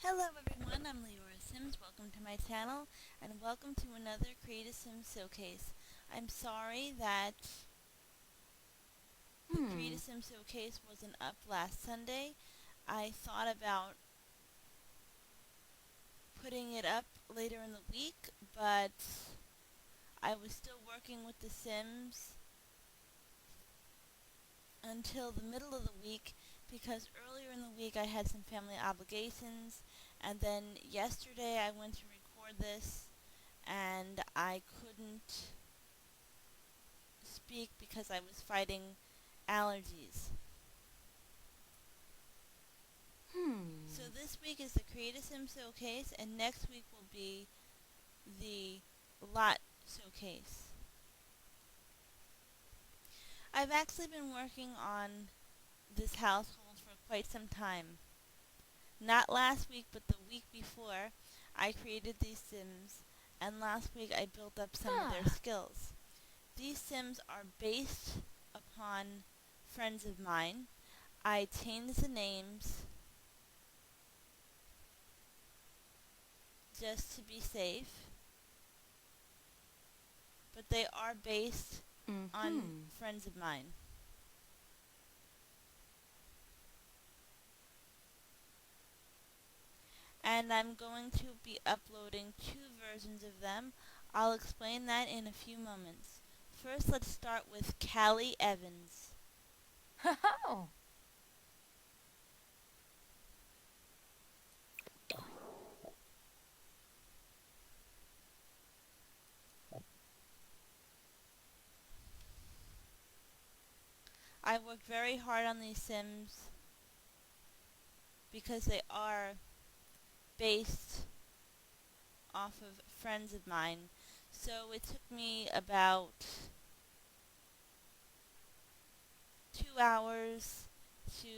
Hello everyone, I'm Leora Sims. Welcome to my channel and welcome to another Create a Sims Showcase. I'm sorry that the Create a Sims Showcase wasn't up last Sunday. I thought about putting it up later in the week, but I was still working with the Sims until the middle of the week because earlier in the week I had some family obligations, and then yesterday I went to record this and I couldn't speak because I was fighting allergies. So this week is the Create a Sim Showcase, and next week will be the Lot Showcase. I've actually been working on this household for quite some time. Not last week, but the week before, I created these Sims, and last week I built up some of their skills. These Sims are based upon friends of mine. I changed the names just to be safe, but they are based on friends of mine. And I'm going to be uploading 2 versions of them. I'll explain that in a few moments. First, let's start with Callie Evans. Oh. I worked very hard on these Sims because they are based off of friends of mine. So it took me about 2 hours to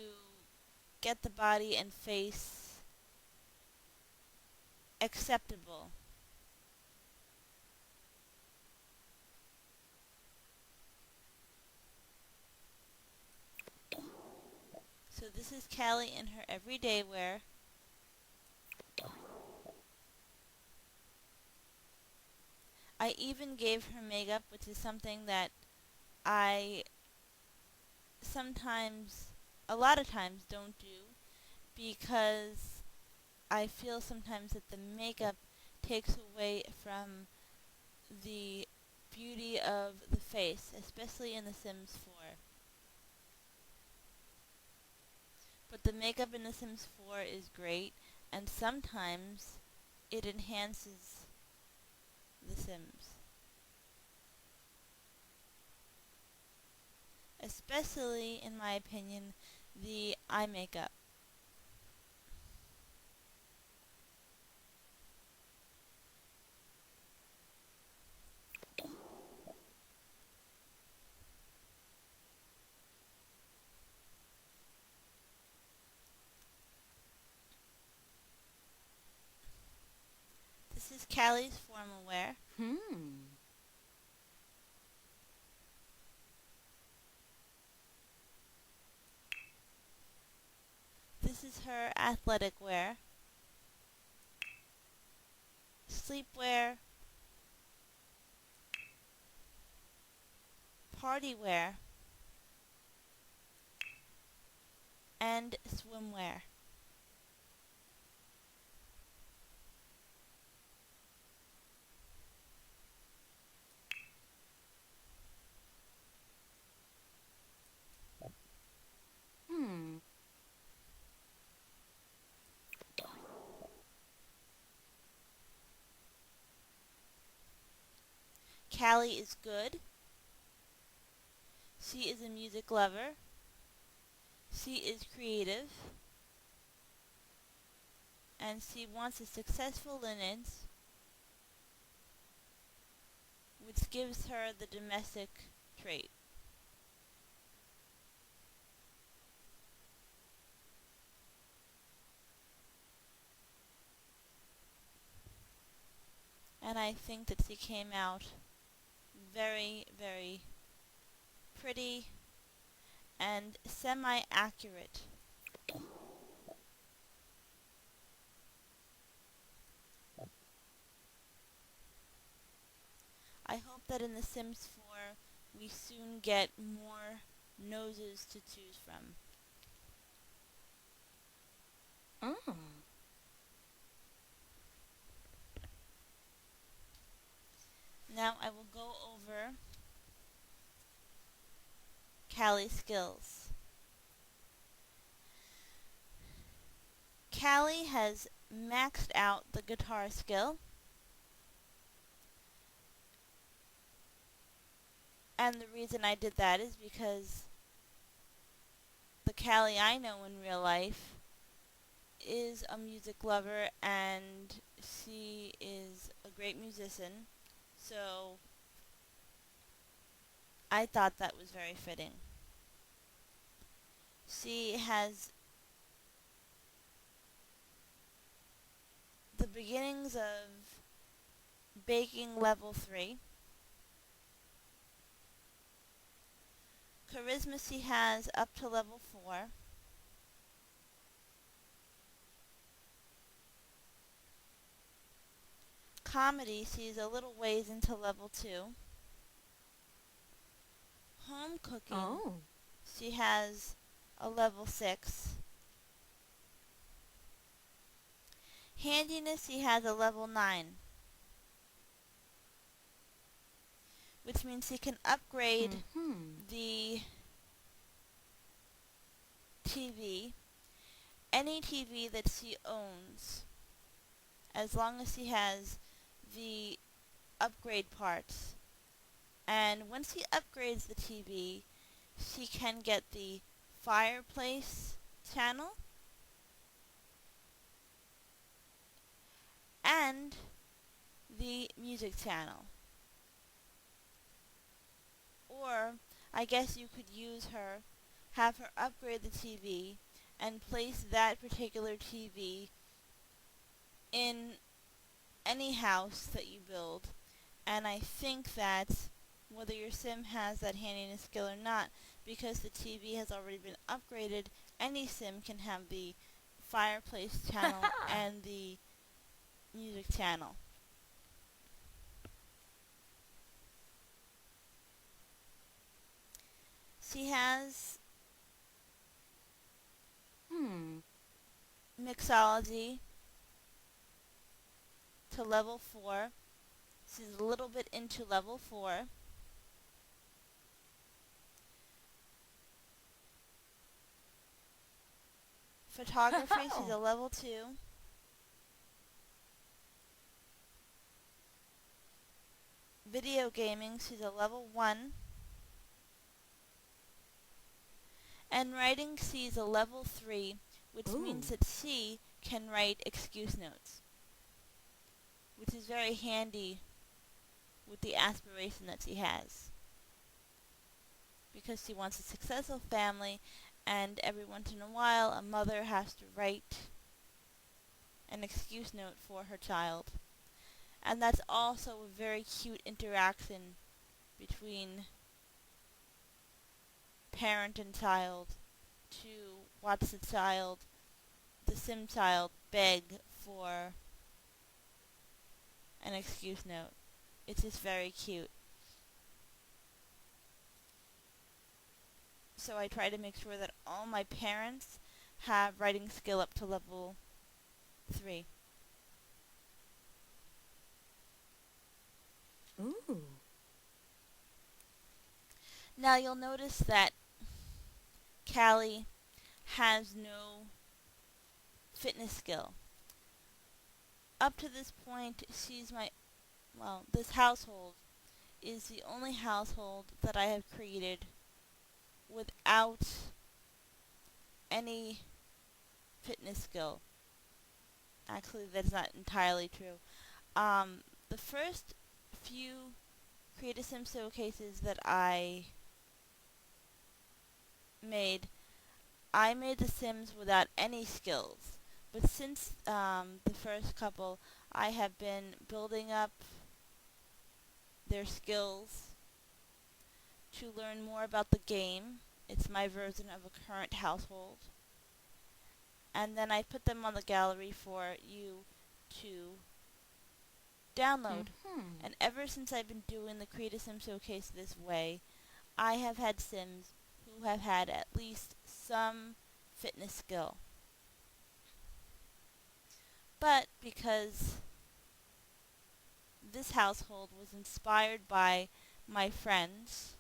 get the body and face acceptable. So this is Callie in her everyday wear. I even gave her makeup, which is something that I sometimes, a lot of times, don't do because I feel sometimes that the makeup takes away from the beauty of the face, especially in The Sims 4. But the makeup in The Sims 4 is great, and sometimes it enhances The Sims. Especially, in my opinion, the eye makeup. This is Callie's formal wear. This is her athletic wear, sleepwear, party wear, and swimwear. Callie is good. She is a music lover. She is creative. And she wants a successful lineage, which gives her the domestic trait. And I think that she came out very, very pretty and semi-accurate. that in The Sims 4 we soon get more noses to choose from. Oh. Now I will go over Callie's skills. Callie has maxed out the guitar skill, and the reason I did that is because the Callie I know in real life is a music lover and she is a great musician, so I thought that was very fitting. She has the beginnings of baking level 3. Charisma she has up to level 4. Comedy she's a little ways into level 2. Home cooking Oh. she has a level 6. Handiness she has a level 9, which means she can upgrade Mm-hmm. the TV, any TV that she owns, as long as she has the upgrade parts. And once she upgrades the TV, she can get the fireplace channel and the music channel. Or, I guess you could have her upgrade the TV and place that particular TV in any house that you build. And I think that whether your sim has that handiness skill or not, because the TV has already been upgraded, any sim can have the fireplace channel and the music channel. She has Hmm. mixology to level 4. She's a little bit into level 4. Photography, she's a Oh. level 2. Video gaming, she's a level 1. And writing, she's a level 3, which means Ooh. that she can write excuse notes, which is very handy with the aspiration that she has. Because she wants a successful family, and every once in a while, a mother has to write an excuse note for her child. And that's also a very cute interaction between parent and child to watch the sim child, beg for an excuse note. It's just very cute. So I try to make sure that all my parents have writing skill up to level 3. Ooh. Now you'll notice that Callie has no fitness skill. Up to this point, this household is the only household that I have created without any fitness skill. Actually, that's not entirely true. The first few Create a Sim showcases that made, I made the Sims without any skills. But since the first couple, I have been building up their skills to learn more about the game. It's my version of a current household. And then I put them on the gallery for you to download. Mm-hmm. And ever since I've been doing the Create a Sim Showcase this way, I have had Sims who have had at least some fitness skill. But because this household was inspired by my friends,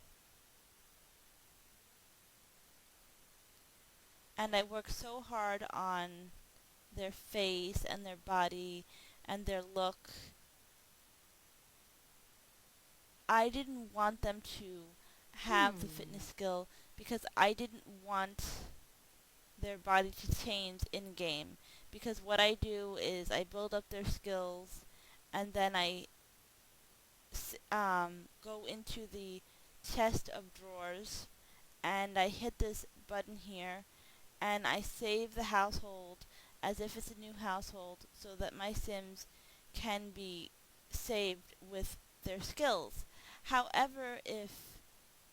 and I worked so hard on their face and their body and their look, I didn't want them to have the Hmm. fitness skill because I didn't want their body to change in game. Because what I do is I build up their skills and then I go into the chest of drawers and I hit this button here and I save the household as if it's a new household so that my Sims can be saved with their skills. However, if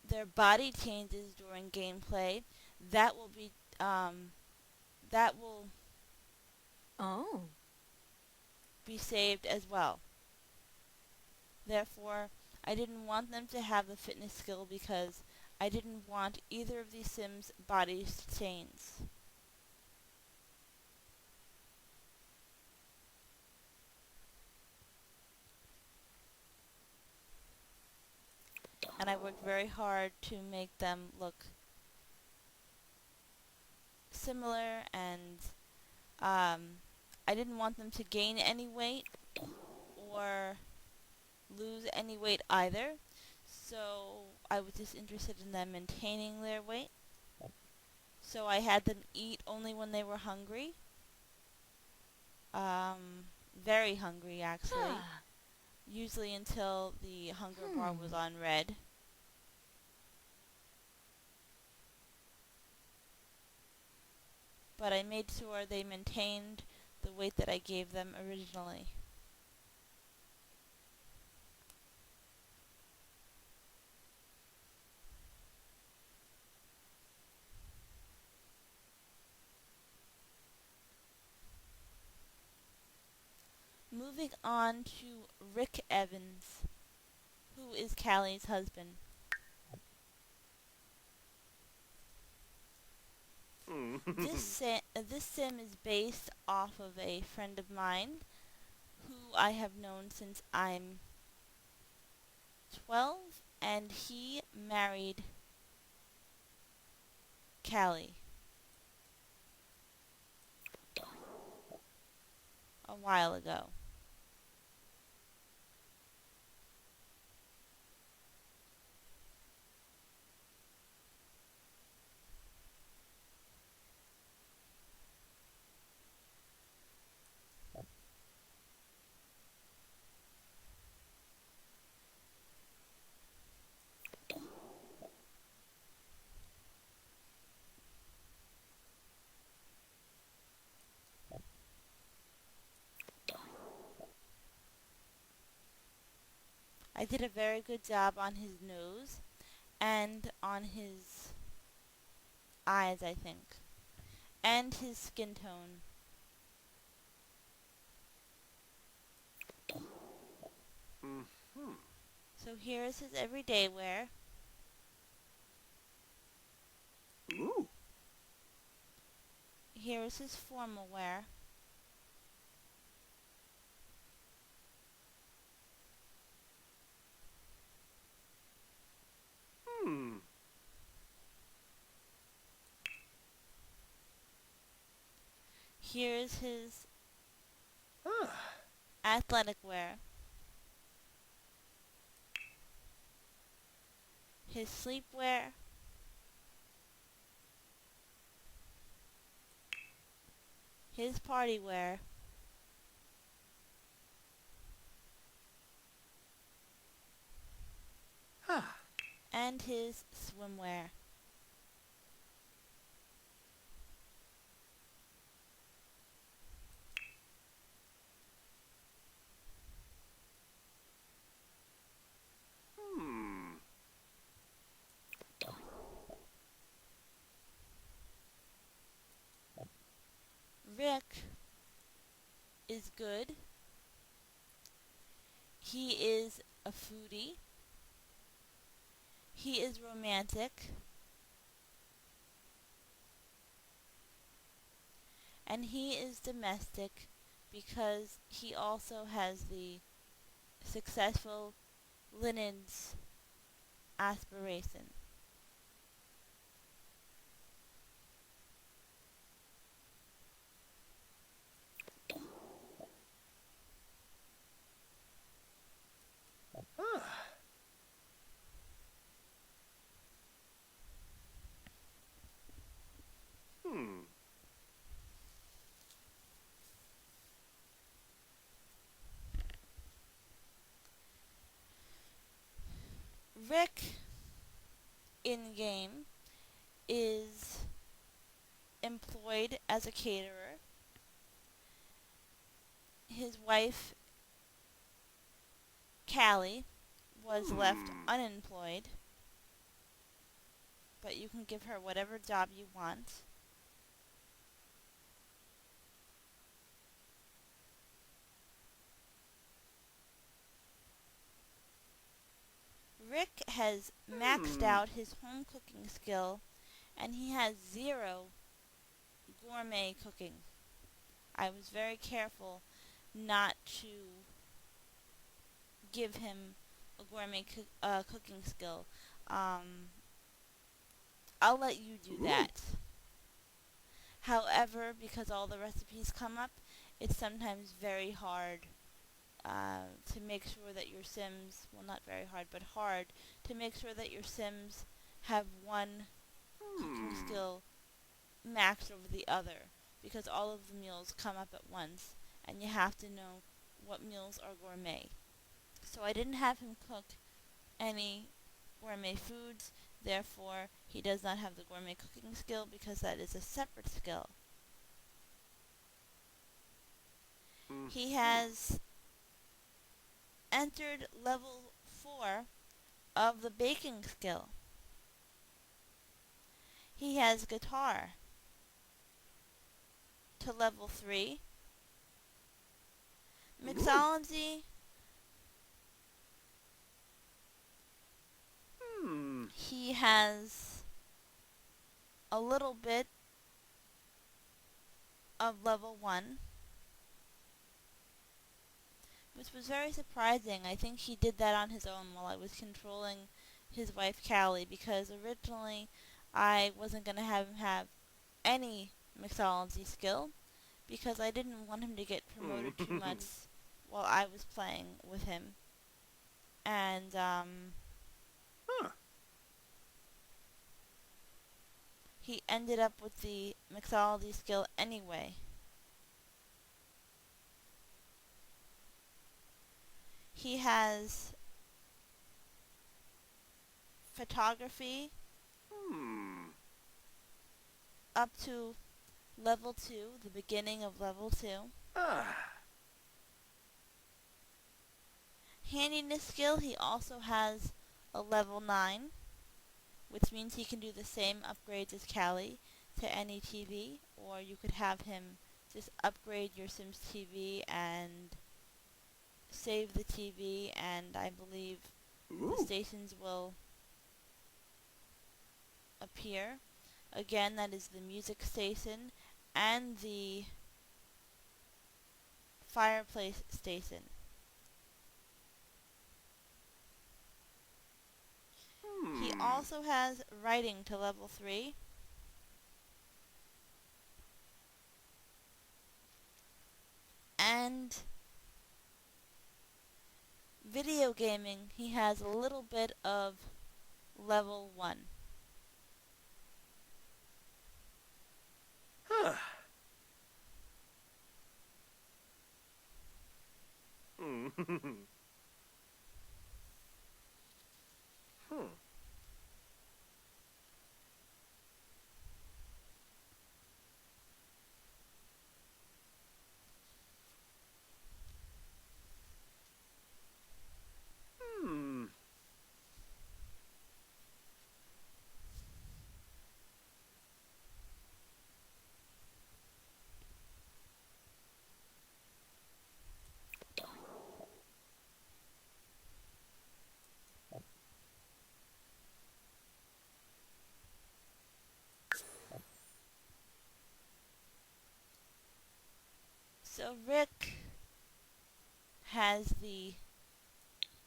their body changes during gameplay, that will be that will Oh. be saved as well. Therefore, I didn't want them to have the fitness skill because I didn't want either of these Sims' bodies to change. And I worked very hard to make them look similar, and I didn't want them to gain any weight or lose any weight either. So I was just interested in them maintaining their weight. So I had them eat only when they were hungry. Very hungry actually. Ah. Usually until the hunger bar was Hmm. on red. But I made sure they maintained the weight that I gave them originally. Moving on to Rick Evans, who is Callie's husband. This sim is based off of a friend of mine who I have known since I'm 12, and he married Callie a while ago. I did a very good job on his nose and on his eyes, I think, and his skin tone. So here is his everyday wear. Ooh. Here is his formal wear. Hmm. Here is his Ah. athletic wear. His sleepwear. His party wear. Ah. And his swimwear. Hmm. Rick is good. He is a foodie. He is romantic. And he is domestic because he also has the successful linens aspiration. Ah. Hmm. Rick, in game, is employed as a caterer. His wife, Callie, was left Hmm. unemployed, but you can give her whatever job you want. Rick has maxed Hmm. out his home cooking skill, and he has zero gourmet cooking. I was very careful not to give him a gourmet cooking skill. Um, I'll let you do Ooh. that. However, because all the recipes come up, it's sometimes very hard to make sure that your Sims, well, not very hard, but hard to make sure that your Sims have one cooking Hmm. skill maxed over the other, because all of the meals come up at once, and you have to know what meals are gourmet. So I didn't have him cook any gourmet foods, therefore he does not have the gourmet cooking skill because that is a separate skill. He Mm-hmm. has entered level 4 of the baking skill. He has guitar to level 3. Ooh. Mixology, Hmm. he has a little bit of level 1, which was very surprising. I think he did that on his own while I was controlling his wife Callie, because originally I wasn't going to have him have any mixology skill because I didn't want him to get promoted too Hmm. much while I was playing with him. And Huh. he ended up with the mixology skill anyway. He has photography Hmm. up to level 2, the beginning of level 2. Ah. Handiness skill, he also has a level 9, which means he can do the same upgrades as Callie to any TV, or you could have him just upgrade your Sims TV and save the TV, and I believe the Ooh. stations will appear. Again, that is the music station and the fireplace station. He Hmm. also has writing to level 3 and video gaming. He has a little bit of level 1. Huh. Hmm. Hmm. Hmm. So Rick has the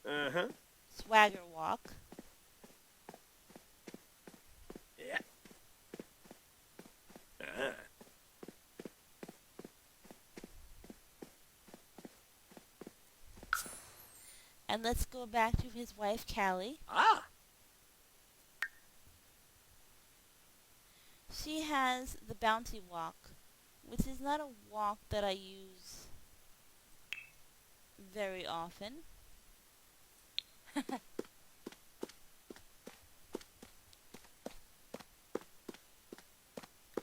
Uh-huh. swagger walk, Yeah. Uh-huh. and let's go back to his wife Callie. Ah. She has the bouncy walk, which is not a walk that I use very often,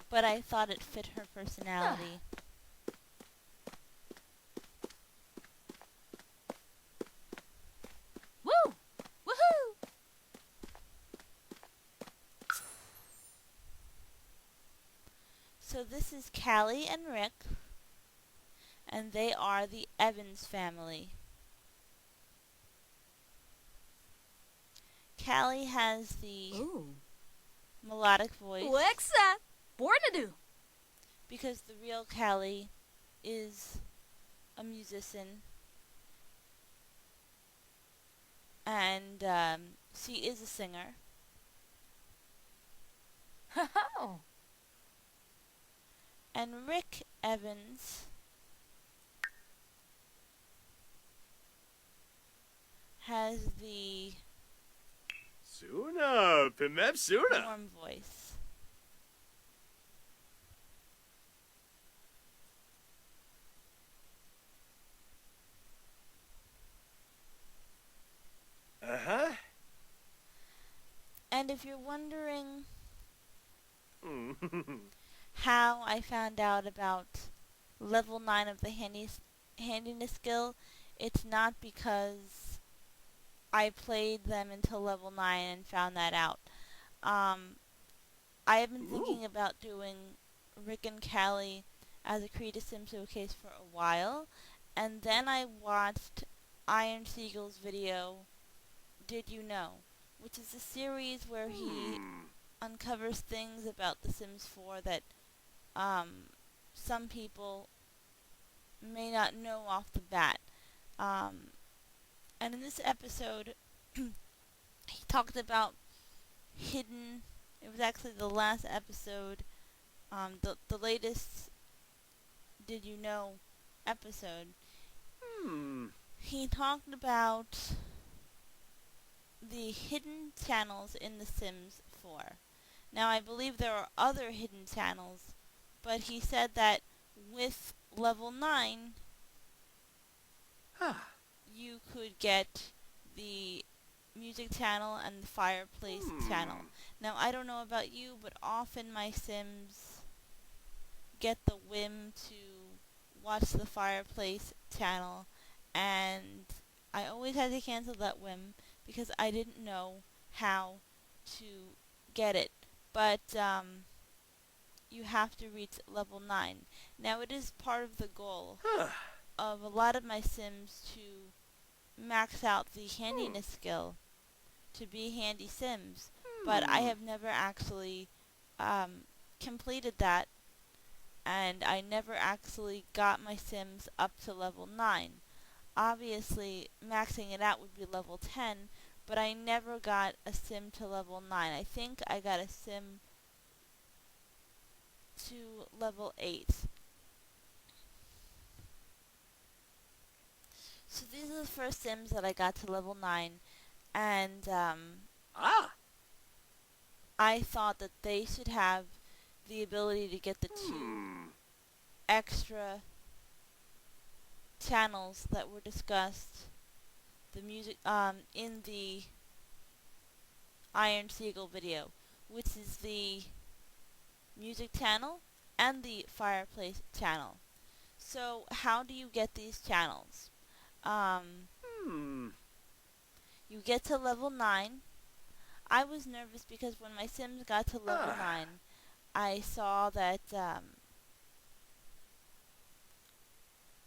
but I thought it fit her personality. Woo! Woohoo! So this is Callie and Rick, and they are the Evans family. Callie has the Ooh. melodic voice Lexa! Born to do. because the real Callie is a musician and she is a singer. Oh. And Rick Evans has the Suna. Pimep Suna. warm voice. Uh-huh. And if you're wondering Mm. how I found out about level 9 of the handiness skill, it's not because I played them until level 9 and found that out. I have been Ooh. thinking about doing Rick and Callie as a Create a Sim showcase for a while, and then I watched Iron Siegel's video, Did You Know? Which is a series where he Hmm. uncovers things about The Sims 4 that some people may not know off the bat. Um, and in this episode, he talked about hidden. It was actually the last episode, the latest Did You Know episode. Hmm. He talked about the hidden channels in The Sims 4. Now, I believe there are other hidden channels, but he said that with level 9, Ah. you could get the music channel and the fireplace channel. Now, I don't know about you, but often my Sims get the whim to watch the fireplace channel, and I always had to cancel that whim because I didn't know how to get it. But you have to reach level 9. Now, it is part of the goal Huh. of a lot of my Sims to max out the handiness skill to be handy Sims, but I have never actually completed that, and I never actually got my Sims up to level 9. Obviously, maxing it out would be level 10, but I never got a Sim to level 9. I think I got a Sim to level 8. So these are the first Sims that I got to level 9, and Ah. I thought that they should have the ability to get the two Hmm. extra channels that were discussed the music in the Iron Siegel video, which is the music channel and the fireplace channel. So how do you get these channels? Hmm. You get to level 9. I was nervous because when my Sims got to level 9, I saw that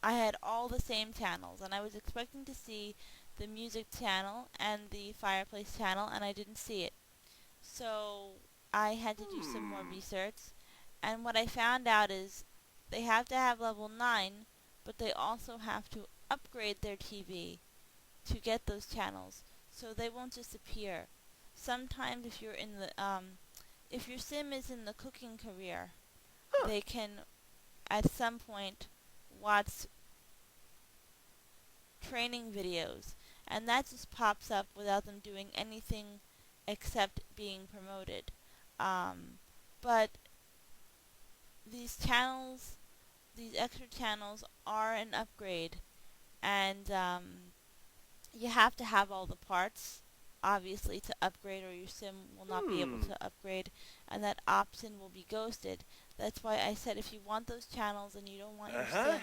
I had all the same channels, and I was expecting to see the music channel and the fireplace channel, and I didn't see it. So I had to do some more research, and what I found out is they have to have level 9, but they also have to upgrade their TV to get those channels, so they won't disappear. Sometimes if your sim is in the cooking career, Huh. they can at some point watch training videos, and that just pops up without them doing anything except being promoted. But these channels, these extra channels, are an upgrade, and you have to have all the parts, obviously, to upgrade, or your sim will not be able to upgrade, and that option will be ghosted. That's why I said if you want those channels and you don't want your sim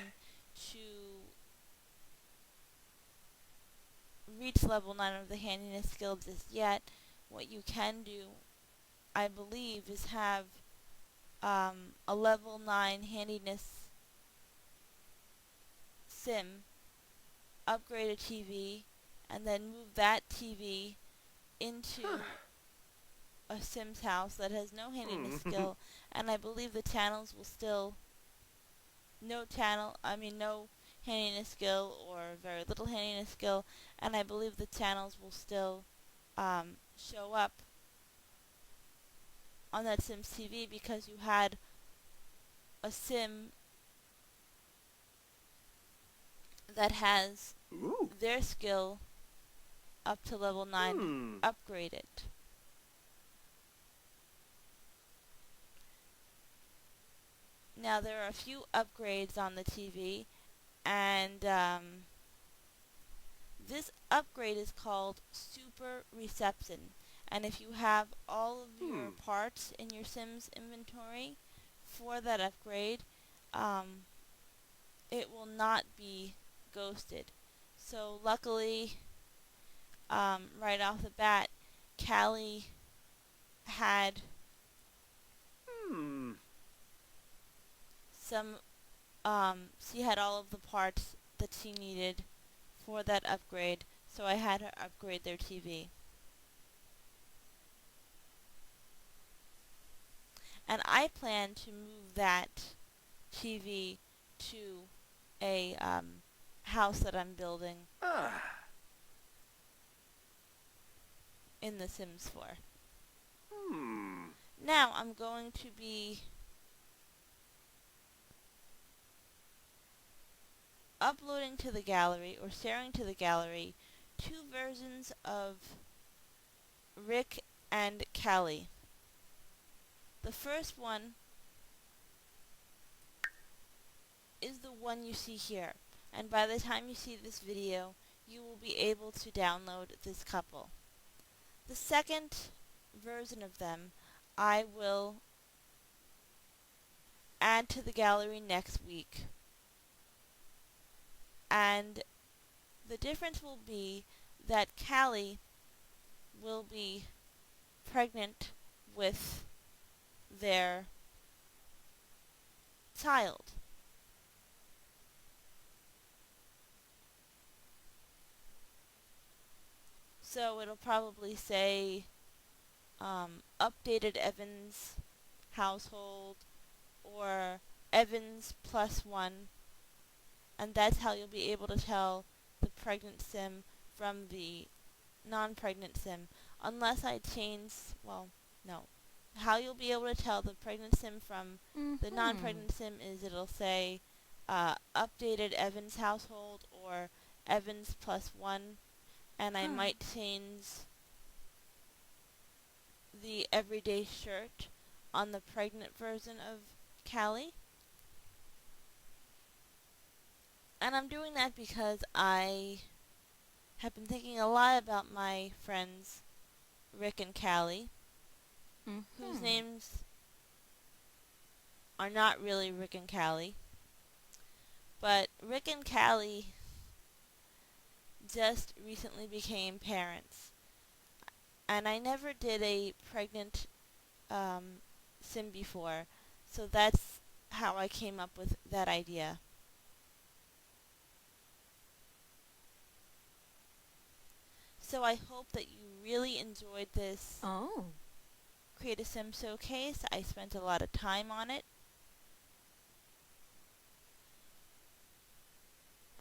to reach level 9 of the handiness skill just yet, what you can do, I believe, is have a level 9 handiness sim upgrade a TV and then move that TV into a sim's house that has no handiness skill, and I believe the channels will still no handiness skill or very little handiness skill, and I believe the channels will still show up on that sim's TV because you had a sim that has Ooh. their skill up to level 9 upgraded. Now there are a few upgrades on the TV, and this upgrade is called Super Reception. And if you have all of your parts in your Sims inventory for that upgrade, it will not be ghosted. So luckily, right off the bat, Callie had she had all of the parts that she needed for that upgrade, so I had her upgrade their TV. And I plan to move that TV to a house that I'm building in The Sims 4. Now I'm going to be uploading to the gallery or sharing to the gallery 2 versions of Rick and Callie. The first one is the one you see here, and by the time you see this video, you will be able to download this couple. The second version of them I will add to the gallery next week, and the difference will be that Callie will be pregnant with their child. So it'll probably say updated Evans household or Evans +1, and that's how you'll be able to tell the pregnant sim from the non-pregnant sim, unless I change, well, no. How you'll be able to tell the pregnant sim from the non-pregnant sim is it'll say updated Evans household or Evans +1, and I might change the everyday shirt on the pregnant version of Callie. And I'm doing that because I have been thinking a lot about my friends Rick and Callie, whose names are not really Rick and Callie. But Rick and Callie just recently became parents. And I never did a pregnant sim before, so that's how I came up with that idea. So I hope that you really enjoyed this Create a Sim showcase. I spent a lot of time on it.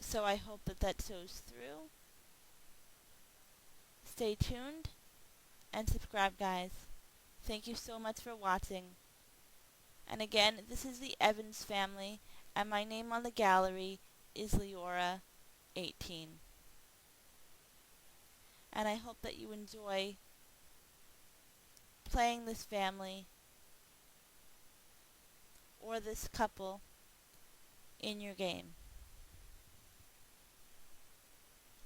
So I hope that that shows through. Stay tuned and subscribe, guys. Thank you so much for watching. And again, this is the Evans family, and my name on the gallery is Leora 18. And I hope that you enjoy playing this family or this couple in your game.